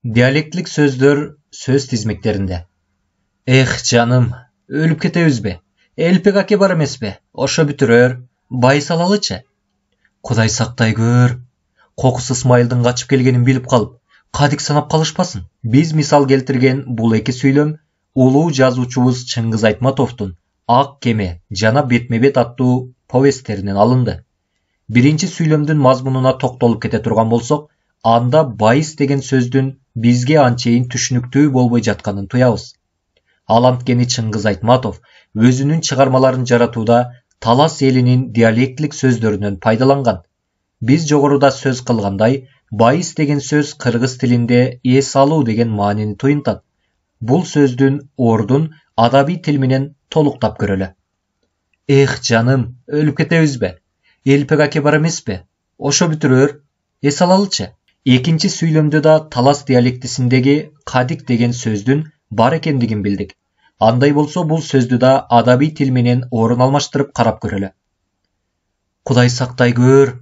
Diyalektik sözler söz tizmeklerinde. Canım, ölüp ketebиз be? Elpek ake bar emes be? Oşo бүтүрөр. Бай салалычы. Кудай сактай көр. Кокус Исмайылдын качып келгенин билип калып, кадик санап калышпасын. Биз мисал келтирген бул эки сүйлөм улуу жазуучубуз Чыңгыз Айтматовдун Ак кеме жана Бетме-бет аттуу повесттеринен алынды. Биринчи сүйлөмдүн мазмунуна токтолуп кете турган болсок, анда байыс деген сөздүн бизге анчейин түшүнүктүү болбой жатканын туябыз. Ал анткени Чыңгыз Айтматов өзүнүн чыгармаларын жаратууда талас элинин диалектилик сөздөрүнөн пайдаланган. Биз жогоруда сөз кылгандай, байыс деген сөз кыргыз тилинде эс алуу деген маанини туюнтат. Бул сөздүн ордун адабий тил менен толуктап көрөлү. Жаным, өлүп кетебиз бе? Элпек аке бар эмес бе? Ошо бүтүрөр. Эс алалычы. Экинчи сүйлөмдө да талас диалектисиндеги кадик деген сөздүн бар экендигин билдик. Андай болсо бул сөздү да адабий тил менен орун алмаштырып карап көрөлү. Кудай сактай көр.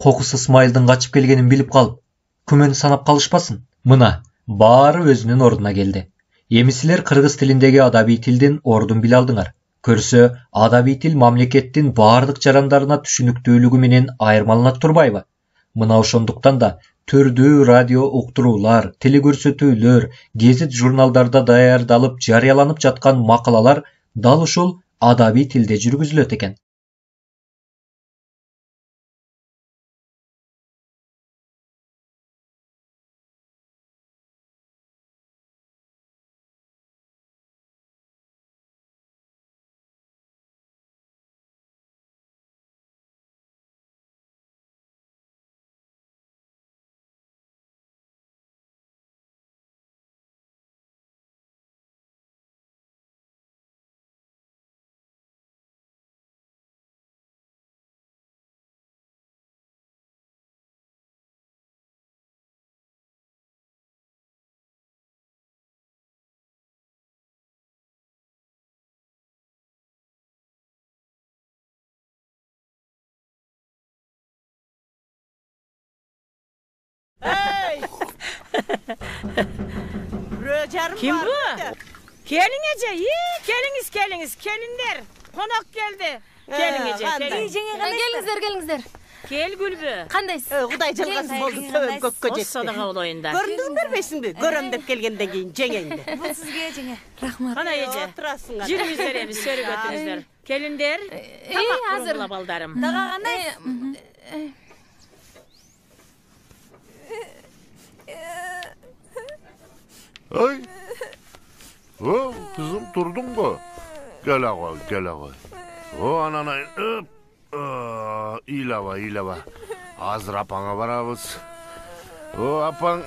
Кокус Исмайылдын качып келгенин билип калып, күмөн санап калышпасын. Мына, баары өзүнүн ордуна келди. Эми силер кыргыз тилиндеги адабий тилдин ордун биле алдыңар. Көрсө, адабий тил мамлекеттин баардык жарандарына түшүнүктүүлүгү менен айырмаланат турбайбы? Мына ошондуктан да түрдүү радио уктуруулар, телекөрсөтүүлөр, гезит журналдарда даярдалып жарыяланып жаткан макалалар дал ушул адабий тилде жүргүзүлөт экен. Kim bu? Gelin Ece, geliniz, gelinler. Konak geldi. Gelin Ece, Gelingizler. Gel Gülbü. Кандайсыз? Кудай жылгасы болду, төбөң көккө O жетти. sadaqa olayında. Көрүндүңдөр бесинби? Көрөм деп келгенден кийин жеңеңди. Бул сизге жеңе. Рахмат. Ana Ece, Отурасың. жүрүңүздөр эми сөрүп өтүңүздөр. Gelinler, tamam hazır. kurumla baldarım. Дага кандай? Ay. Kızım durdun mu? Gel ağay. O ananay. İlava. Azır apаңа барабыз. O apаң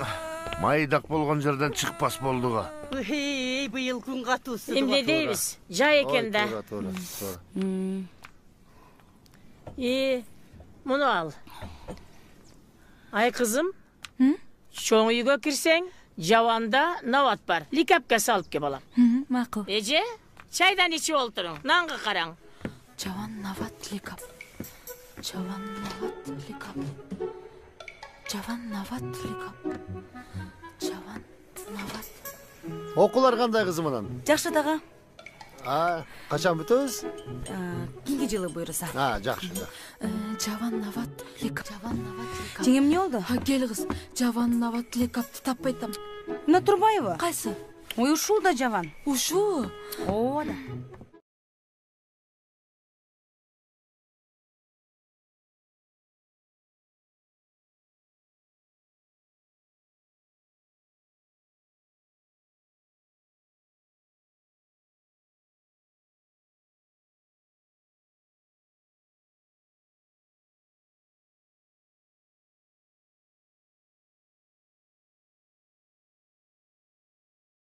майдак болгон жерден чыкпас болдуга. Быйыл күн катуусу. Emre дейбиz, жай экен да. Bunu al. Ay kızım. Çoğun үйгө кирсең, javanda navat бар. Likapka salıp ke balam. Макул. Ece, çaydan içi olturun. Nanga karang. Жаван нават ликап. Окуулар кандай кызым анан? Жакшы дагы. Качан бүтөбүз? Кийинки жылы буйруса. Жакшы. Жаван нават ликап. Жеңем эмне болду? Кел кыз, жаван нават ликапты таппай атам. Мына Турбаева. Кайсы? Ой, ушул да жаван. Ушу. Ооба да.